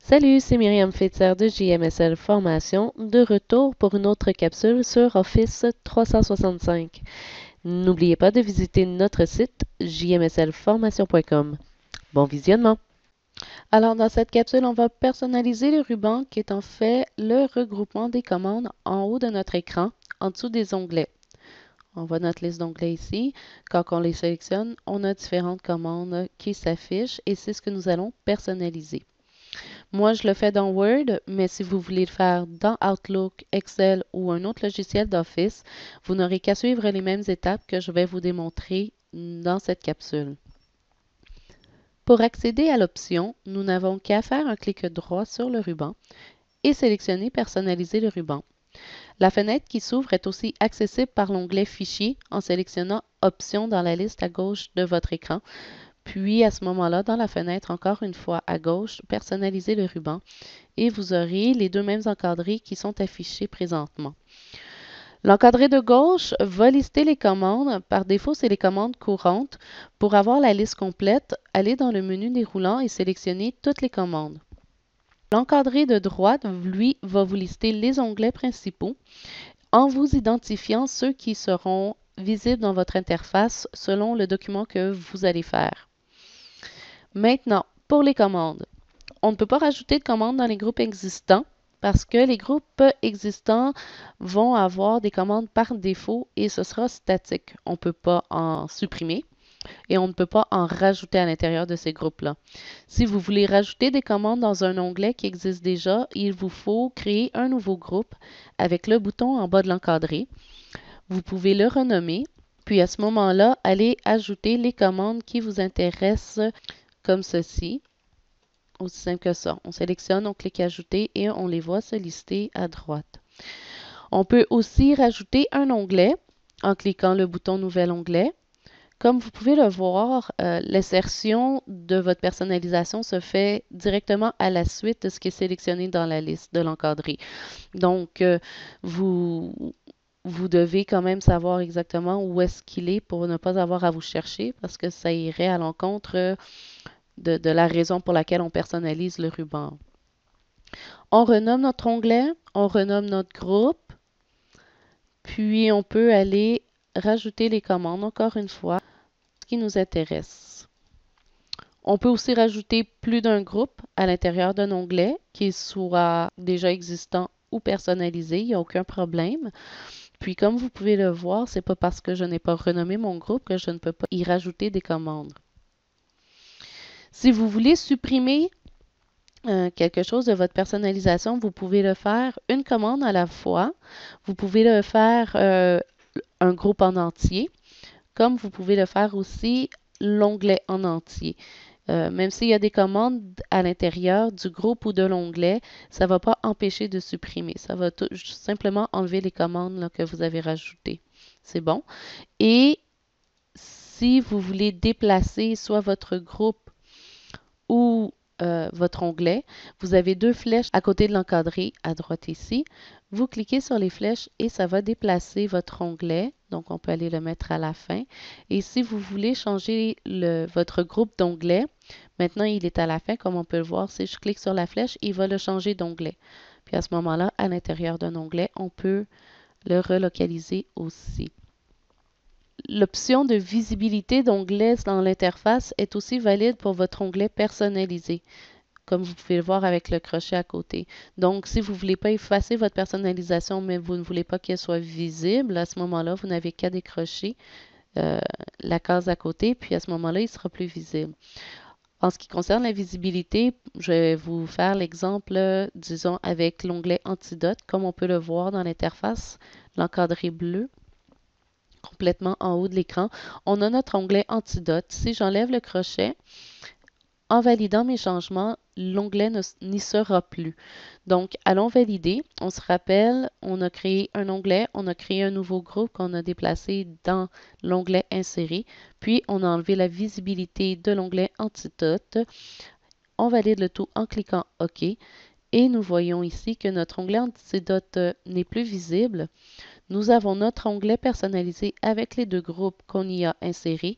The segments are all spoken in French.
Salut, c'est Myriam Fetzer de JMSL Formation, de retour pour une autre capsule sur Office 365. N'oubliez pas de visiter notre site jmslformation.com. Bon visionnement! Alors, dans cette capsule, on va personnaliser le ruban qui est en fait le regroupement des commandes en haut de notre écran, en dessous des onglets. On voit notre liste d'onglets ici. Quand on les sélectionne, on a différentes commandes qui s'affichent et c'est ce que nous allons personnaliser. Moi, je le fais dans Word, mais si vous voulez le faire dans Outlook, Excel ou un autre logiciel d'Office, vous n'aurez qu'à suivre les mêmes étapes que je vais vous démontrer dans cette capsule. Pour accéder à l'option, nous n'avons qu'à faire un clic droit sur le ruban et sélectionner Personnaliser le ruban. La fenêtre qui s'ouvre est aussi accessible par l'onglet Fichier en sélectionnant Options dans la liste à gauche de votre écran. Puis, à ce moment-là, dans la fenêtre, encore une fois à gauche, personnaliser le ruban et vous aurez les deux mêmes encadrés qui sont affichés présentement. L'encadré de gauche va lister les commandes. Par défaut, c'est les commandes courantes. Pour avoir la liste complète, allez dans le menu déroulant et sélectionnez toutes les commandes. L'encadré de droite, lui, va vous lister les onglets principaux en vous identifiant ceux qui seront visibles dans votre interface selon le document que vous allez faire. Maintenant, pour les commandes. On ne peut pas rajouter de commandes dans les groupes existants parce que les groupes existants vont avoir des commandes par défaut et ce sera statique. On ne peut pas en supprimer et on ne peut pas en rajouter à l'intérieur de ces groupes-là. Si vous voulez rajouter des commandes dans un onglet qui existe déjà, il vous faut créer un nouveau groupe avec le bouton en bas de l'encadré. Vous pouvez le renommer, puis à ce moment-là, allez ajouter les commandes qui vous intéressent comme ceci. Aussi simple que ça. On sélectionne, on clique Ajouter et on les voit se lister à droite. On peut aussi rajouter un onglet en cliquant le bouton Nouvel onglet. Comme vous pouvez le voir, l'insertion de votre personnalisation se fait directement à la suite de ce qui est sélectionné dans la liste de l'encadré. Donc, vous devez quand même savoir exactement où est-ce qu'il est pour ne pas avoir à vous chercher parce que ça irait à l'encontre de la raison pour laquelle on personnalise le ruban. On renomme notre onglet, on renomme notre groupe, puis on peut aller rajouter les commandes, encore une fois, ce qui nous intéresse. On peut aussi rajouter plus d'un groupe à l'intérieur d'un onglet, qu'il soit déjà existant ou personnalisé, il n'y a aucun problème. Puis comme vous pouvez le voir, c'est pas parce que je n'ai pas renommé mon groupe que je ne peux pas y rajouter des commandes. Si vous voulez supprimer quelque chose de votre personnalisation, vous pouvez le faire une commande à la fois. Vous pouvez le faire un groupe en entier, comme vous pouvez le faire aussi l'onglet en entier. Même s'il y a des commandes à l'intérieur du groupe ou de l'onglet, ça ne va pas empêcher de supprimer. Ça va tout simplement enlever les commandes là, que vous avez rajoutées. C'est bon. Et si vous voulez déplacer soit votre groupe ou votre onglet, vous avez deux flèches à côté de l'encadré à droite ici. Vous cliquez sur les flèches et ça va déplacer votre onglet. Donc, on peut aller le mettre à la fin. Et si vous voulez changer votre groupe d'onglets, maintenant il est à la fin, comme on peut le voir. Si je clique sur la flèche, il va le changer d'onglet. Puis à ce moment-là, à l'intérieur d'un onglet, on peut le relocaliser aussi. L'option de visibilité d'onglets dans l'interface est aussi valide pour votre onglet personnalisé, comme vous pouvez le voir avec le crochet à côté. Donc, si vous ne voulez pas effacer votre personnalisation, mais vous ne voulez pas qu'elle soit visible, à ce moment-là, vous n'avez qu'à décrocher la case à côté, puis à ce moment-là, il sera plus visible. En ce qui concerne la visibilité, je vais vous faire l'exemple, disons, avec l'onglet Antidote, comme on peut le voir dans l'interface, l'encadré bleu complètement en haut de l'écran, on a notre onglet Antidote. Si j'enlève le crochet, en validant mes changements, l'onglet n'y sera plus. Donc, allons valider. On se rappelle, on a créé un onglet, on a créé un nouveau groupe qu'on a déplacé dans l'onglet Insérer, puis on a enlevé la visibilité de l'onglet Antidote. On valide le tout en cliquant OK. Et nous voyons ici que notre onglet Antidote n'est plus visible. Nous avons notre onglet personnalisé avec les deux groupes qu'on y a insérés.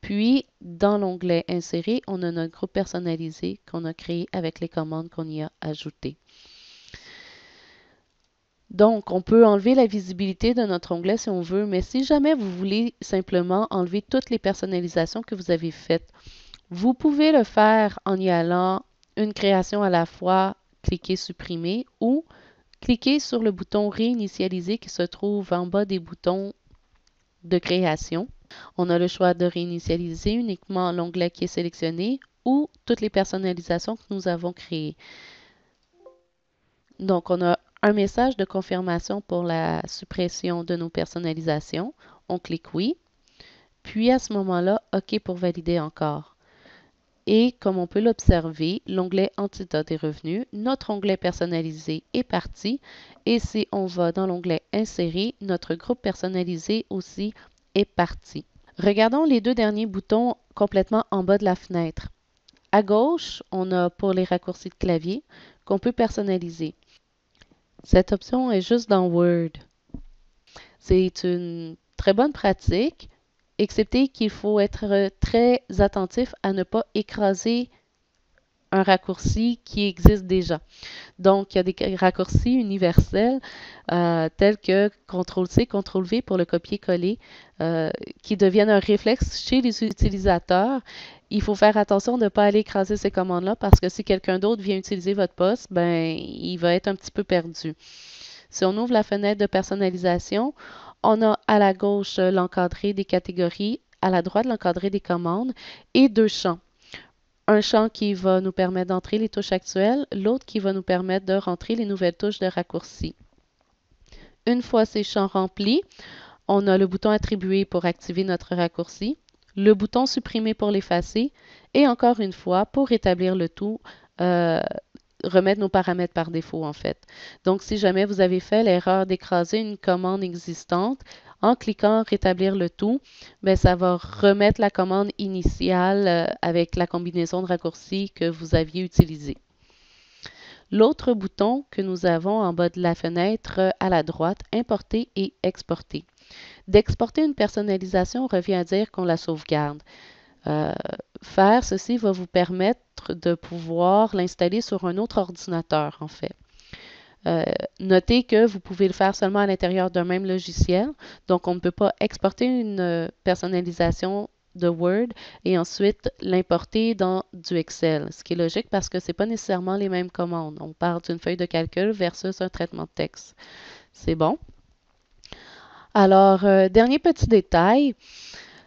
Puis, dans l'onglet Insérer, on a notre groupe personnalisé qu'on a créé avec les commandes qu'on y a ajoutées. Donc, on peut enlever la visibilité de notre onglet si on veut, mais si jamais vous voulez simplement enlever toutes les personnalisations que vous avez faites, vous pouvez le faire en y allant une création à la fois, cliquer supprimer ou cliquez sur le bouton réinitialiser qui se trouve en bas des boutons de création. On a le choix de réinitialiser uniquement l'onglet qui est sélectionné ou toutes les personnalisations que nous avons créées. Donc, on a un message de confirmation pour la suppression de nos personnalisations. On clique oui. Puis à ce moment-là, OK pour valider encore. Et comme on peut l'observer, l'onglet Antidote est revenu, notre onglet personnalisé est parti et si on va dans l'onglet Insérer, notre groupe personnalisé aussi est parti. Regardons les deux derniers boutons complètement en bas de la fenêtre. À gauche, on a pour les raccourcis de clavier qu'on peut personnaliser. Cette option est juste dans Word. C'est une très bonne pratique, excepté qu'il faut être très attentif à ne pas écraser un raccourci qui existe déjà. Donc, il y a des raccourcis universels tels que CTRL-C, CTRL-V pour le copier-coller qui deviennent un réflexe chez les utilisateurs. Il faut faire attention de ne pas aller écraser ces commandes-là parce que si quelqu'un d'autre vient utiliser votre poste, ben, il va être un petit peu perdu. Si on ouvre la fenêtre de personnalisation, on a à la gauche l'encadré des catégories, à la droite l'encadré des commandes et deux champs. Un champ qui va nous permettre d'entrer les touches actuelles, l'autre qui va nous permettre de rentrer les nouvelles touches de raccourci. Une fois ces champs remplis, on a le bouton attribuer pour activer notre raccourci, le bouton supprimer pour l'effacer et encore une fois, pour rétablir le tout, remettre nos paramètres par défaut en fait. Donc, si jamais vous avez fait l'erreur d'écraser une commande existante, en cliquant rétablir le tout, bien, ça va remettre la commande initiale avec la combinaison de raccourcis que vous aviez utilisée. L'autre bouton que nous avons en bas de la fenêtre à la droite, importer et exporter. D'exporter une personnalisation revient à dire qu'on la sauvegarde. Faire ceci va vous permettre de pouvoir l'installer sur un autre ordinateur, en fait. Notez que vous pouvez le faire seulement à l'intérieur d'un même logiciel, donc on ne peut pas exporter une personnalisation de Word et ensuite l'importer dans du Excel, ce qui est logique parce que ce n'est pas nécessairement les mêmes commandes. On parle d'une feuille de calcul versus un traitement de texte. C'est bon? Alors, dernier petit détail,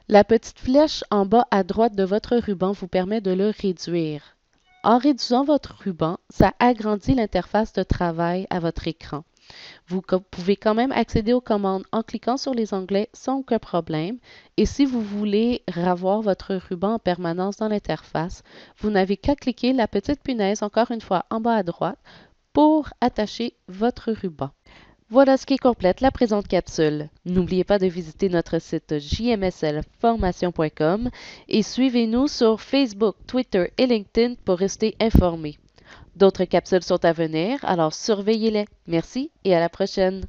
la petite flèche en bas à droite de votre ruban vous permet de le réduire. En réduisant votre ruban, ça agrandit l'interface de travail à votre écran. Vous pouvez quand même accéder aux commandes en cliquant sur les onglets sans aucun problème. Et si vous voulez revoir votre ruban en permanence dans l'interface, vous n'avez qu'à cliquer la petite punaise encore une fois en bas à droite pour attacher votre ruban. Voilà ce qui complète la présente capsule. N'oubliez pas de visiter notre site jmslformation.com et suivez-nous sur Facebook, Twitter et LinkedIn pour rester informés. D'autres capsules sont à venir, alors surveillez-les. Merci et à la prochaine.